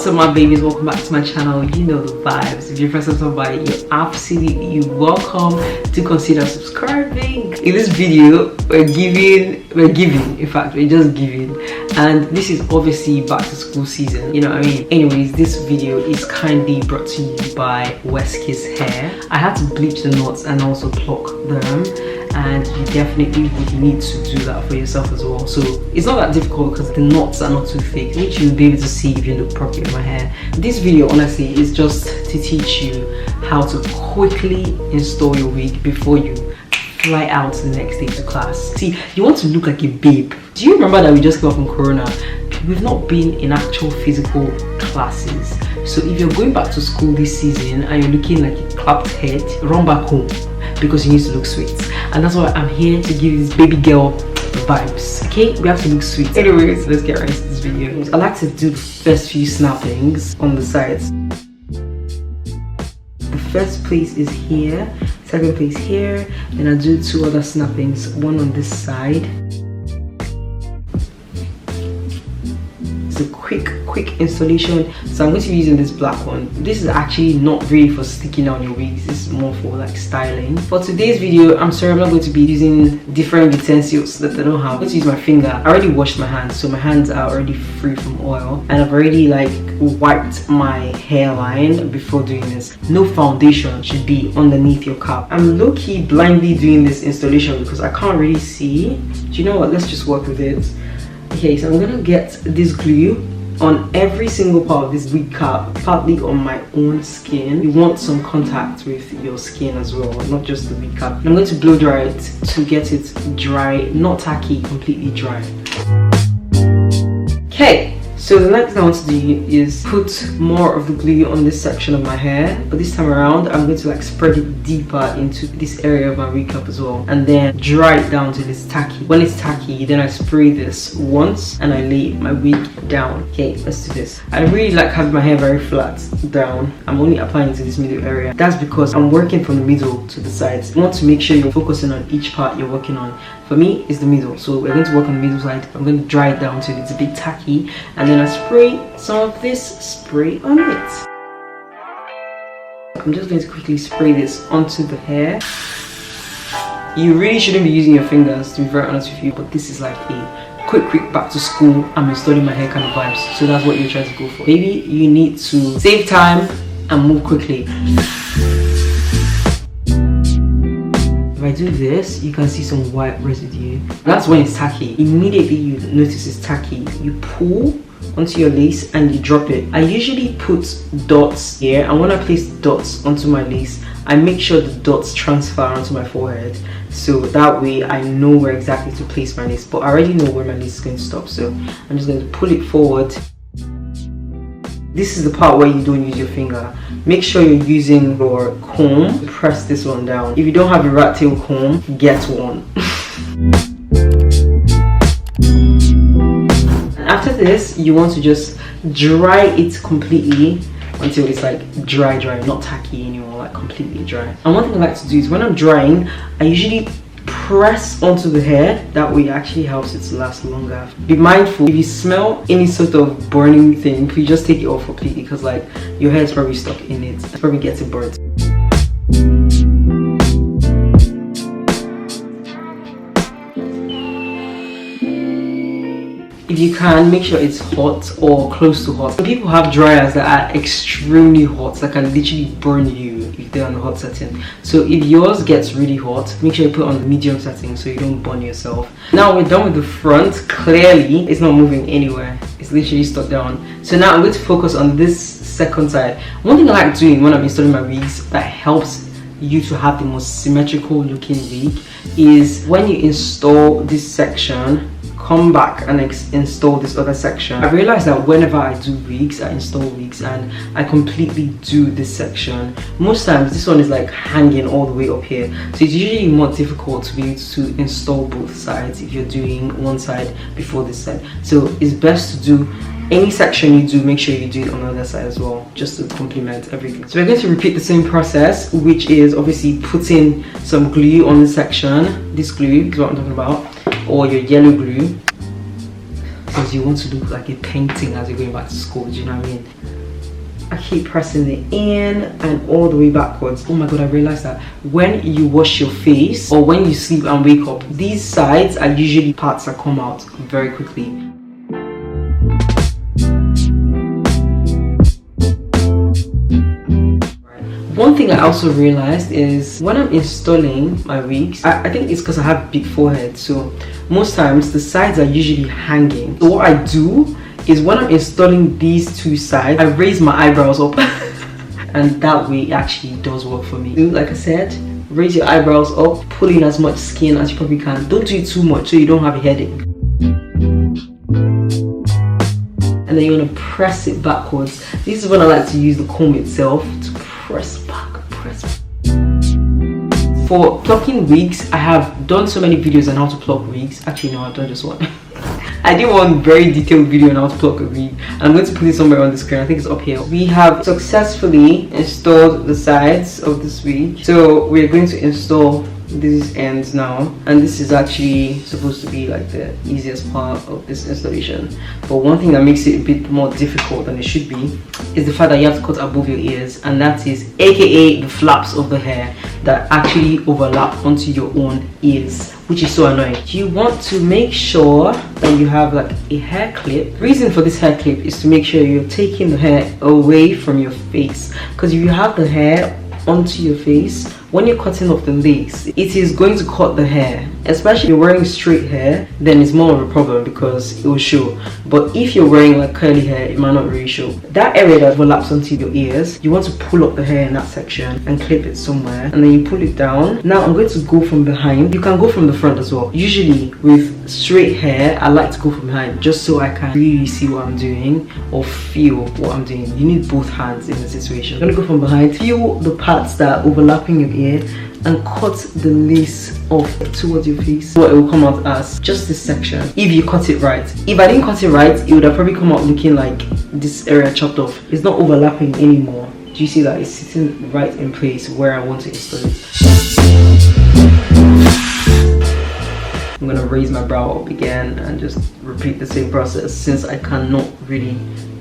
What's up my babies, welcome back to my channel. You know the vibes. If you're first time by, you're absolutely welcome to consider subscribing. In this video we're just giving, and this is obviously back to school season, you know what I mean. Anyways, this video is kindly brought to you by WESTKISS hair. I had to bleach the knots and also pluck them, and you definitely would need to do that for yourself as well. So it's not that difficult because the knots are not too thick, which you'll be able to see if you look properly at my hair. This video honestly is just to teach you how to quickly install your wig before you fly out the next day to class. See, you want to look like a babe. Do you remember that we just came off from Corona? We've not been in actual physical classes. So if you're going back to school this season and you're looking like a clapped head, run back home because you need to look sweet. And that's why I'm here to give you this baby girl vibes. Okay, we have to look sweet. Anyways, let's get right into this video. I like to do the first few snappings on the sides. The first place is here, second place here, then I do two other snappings, one on this side. It's a quick installation. So I'm going to be using this black one. This is actually not really for sticking on your wigs, this is more for like styling. For today's video, I'm sorry I'm not going to be using different utensils that I don't have. I'm going to use my finger. I already washed my hands, so my hands are already free from oil, and I've already like wiped my hairline before doing this. No foundation should be underneath your cap. I'm low-key blindly doing this installation because I can't really see. Do you know what, let's just work with it. Okay, so I'm gonna get this glue on every single part of this wig cap, partly on my own skin. You want some contact with your skin as well, not just the wig cap. I'm going to blow dry it to get it dry, not tacky, completely dry. Okay, so the next thing I want to do is put more of the glue on this section of my hair, but this time around I'm going to like spread it deeper into this area of my wig cap as well, and then dry it down till it's tacky. When it's tacky, then I spray this once and I lay my wig down. Okay, let's do this. I really like having my hair very flat down. I'm only applying to this middle area. That's because I'm working from the middle to the sides. You want to make sure you're focusing on each part you're working on. For me, it's the middle, so we're going to work on the middle side. I'm going to dry it down till it's a bit tacky, and then I spray some of this spray on it. I'm just going to quickly spray this onto the hair. You really shouldn't be using your fingers, to be very honest with you, but this is like a quick back to school, I'm installing my hair kind of vibes, so that's what you're trying to go for. Maybe you need to save time and move quickly. If I do this, you can see some white residue. That's when it's tacky. Immediately you notice it's tacky, you pull onto your lace and you drop it. I usually put dots here, and when I place dots onto my lace, I make sure the dots transfer onto my forehead, so that way I know where exactly to place my lace. But I already know where my lace is going to stop, so I'm just going to pull it forward. This is the part where you don't use your finger. Make sure you're using your comb to press this one down. If you don't have a rat tail comb, get one. After this, you want to just dry it completely until it's like dry, not tacky anymore, like completely dry. And one thing I like to do is when I'm drying, I usually press onto the hair. That way it actually helps it to last longer. Be mindful, if you smell any sort of burning thing, please just take it off completely, because like your hair is probably stuck in it. It's probably getting burnt. If you can, make sure it's hot or close to hot. Some people have dryers that are extremely hot, that can literally burn you if they're on the hot setting. So if yours gets really hot, make sure you put on the medium setting so you don't burn yourself. Now we're done with the front. Clearly it's not moving anywhere, it's literally stuck down. So now I'm going to focus on this second side. One thing I like doing when I'm installing my wigs that helps you to have the most symmetrical looking wig is when you install this section, come back and install this other section. I realized that whenever I do wigs, I install wigs and I completely do this section. Most times this one is like hanging all the way up here, so it's usually more difficult to be able to install both sides if you're doing one side before this side. So it's best to do any section you do, make sure you do it on the other side as well, just to complement everything. So we're going to repeat the same process, which is obviously putting some glue on the section. This glue is what I'm talking about, or your yellow glue, because you want to look like a painting as you're going back to school. Do you know what I mean? I keep pressing it in and all the way backwards. Oh my god, I realized that when you wash your face or when you sleep and wake up, these sides are usually parts that come out very quickly. One thing I also realized is when I'm installing my wigs, I think it's because I have big forehead, so most times the sides are usually hanging. So what I do is when I'm installing these two sides, I raise my eyebrows up and that way it actually does work for me. Like I said, raise your eyebrows up, pull in as much skin as you probably can. Don't do it too much so you don't have a headache. And then you want to press it backwards. This is when I like to use the comb itself to press back, press back. For plucking wigs, I have done so many videos on how to pluck wigs. Actually no, I've done just one. I did one very detailed video on how to pluck a wig. I'm going to put it somewhere on the screen. I think it's up here. We have successfully installed the sides of this wig. So we're going to install these ends now, and this is actually supposed to be like the easiest part of this installation. But one thing that makes it a bit more difficult than it should be is the fact that you have to cut above your ears, and that is aka the flaps of the hair that actually overlap onto your own ears, which is so annoying. You want to make sure that you have like a hair clip. The reason for this hair clip is to make sure you're taking the hair away from your face, because if you have the hair onto your face, when you're cutting off the lace, it is going to cut the hair. Especially if you're wearing straight hair, then it's more of a problem because it will show. But if you're wearing like curly hair, it might not really show. That area that overlaps onto your ears, you want to pull up the hair in that section and clip it somewhere, and then you pull it down. Now I'm going to go from behind. You can go from the front as well. Usually with straight hair, I like to go from behind just so I can really see what I'm doing or feel what I'm doing. You need both hands in the situation. I'm going to go from behind, feel the parts that are overlapping your ear, and cut the lace off towards your face. What it will come out as just this section if you cut it right. If I didn't cut it right, it would have probably come out looking like this area chopped off. It's not overlapping anymore. Do you see that? It's sitting right in place where I want to install it. I'm gonna raise my brow up again and just repeat the same process since I cannot really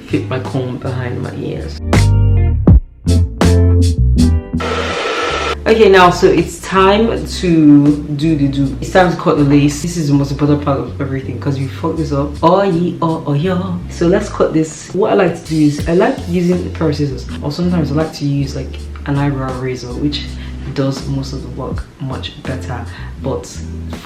fit my comb behind my ears. Okay, now so it's time to do the do. It's time to cut the lace. This is the most important part of everything because you fuck this up. Oh yeah, oh yeah. So let's cut this. What I like to do is I like using a pair of scissors, or sometimes I like to use like an eyebrow razor, which does most of the work much better. But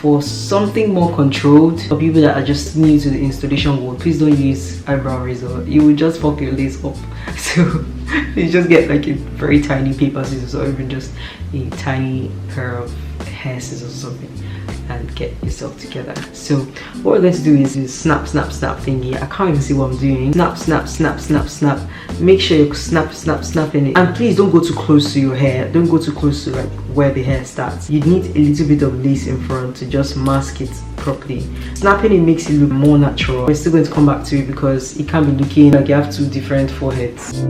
for something more controlled, for people that are just new to the installation world, please don't use eyebrow razor. You will just fuck your lace up. So you just get like a very tiny paper scissors, or even just a tiny pair of hair scissors or something, and get yourself together. So what we're going to do is snap, snap, snap thingy. I can't even see what I'm doing. Snap, snap, snap, snap, snap. Make sure you snap, snap, snapping it. And please don't go too close to your hair. Don't go too close to like where the hair starts. You need a little bit of lace in front to just mask it properly. Snapping it makes it look more natural. We're still going to come back to it because it can be looking like you have two different foreheads.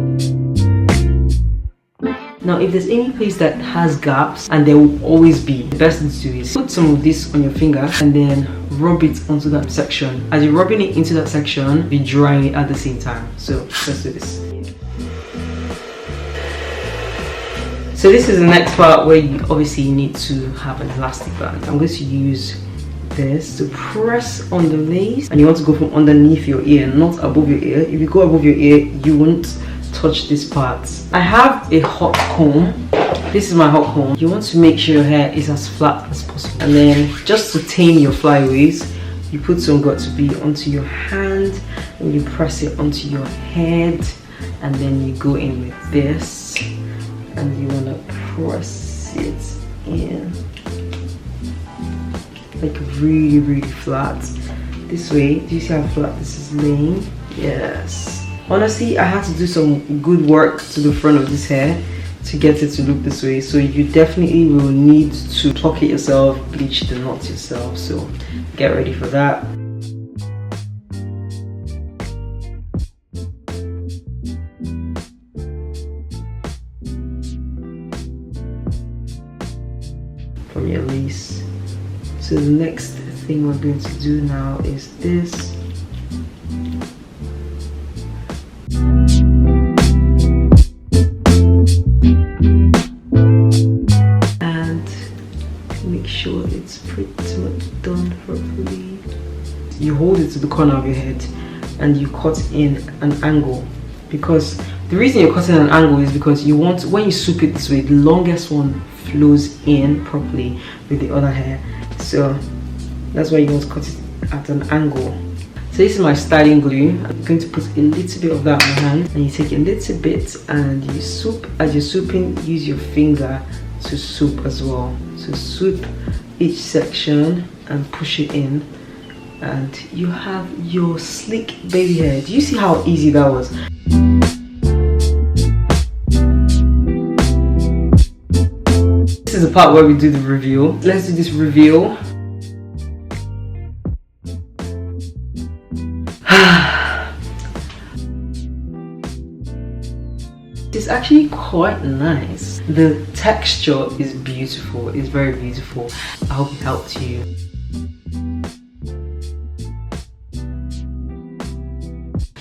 Now if there's any place that has gaps, and there will always be, the best thing to do is put some of this on your finger and then rub it onto that section. As you're rubbing it into that section, be drying it at the same time. So let's do this. So this is the next part where you obviously need to have an elastic band. I'm going to use this to press on the lace, and you want to go from underneath your ear, not above your ear. If you go above your ear, you won't touch this part. I have a hot comb. This is my hot comb. You want to make sure your hair is as flat as possible, and then just to tame your flyaways, you put some Got2b onto your hand and you press it onto your head, and then you go in with this and you want to press it in like really, really flat. This way. Do you see how flat this is laying? Yes. Honestly, I had to do some good work to the front of this hair to get it to look this way. So you definitely will need to pluck it yourself, bleach the knots yourself. So get ready for that. From your lace. So the next thing we're going to do now is this. the corner of your head and you cut in an angle, because the reason you're cutting an angle is because you want, when you swoop it this way, the longest one flows in properly with the other hair. So that's why you want to cut it at an angle. So this is my styling glue. I'm going to put a little bit of that on my hand, and you take a little bit and you swoop. As you're swooping, use your finger to swoop as well. So swoop each section and push it in, and you have your sleek baby hair. Do you see how easy that was? This is the part where we do the reveal. Let's do this reveal. It's actually quite nice. The texture is beautiful. It's very beautiful. I hope it helped you.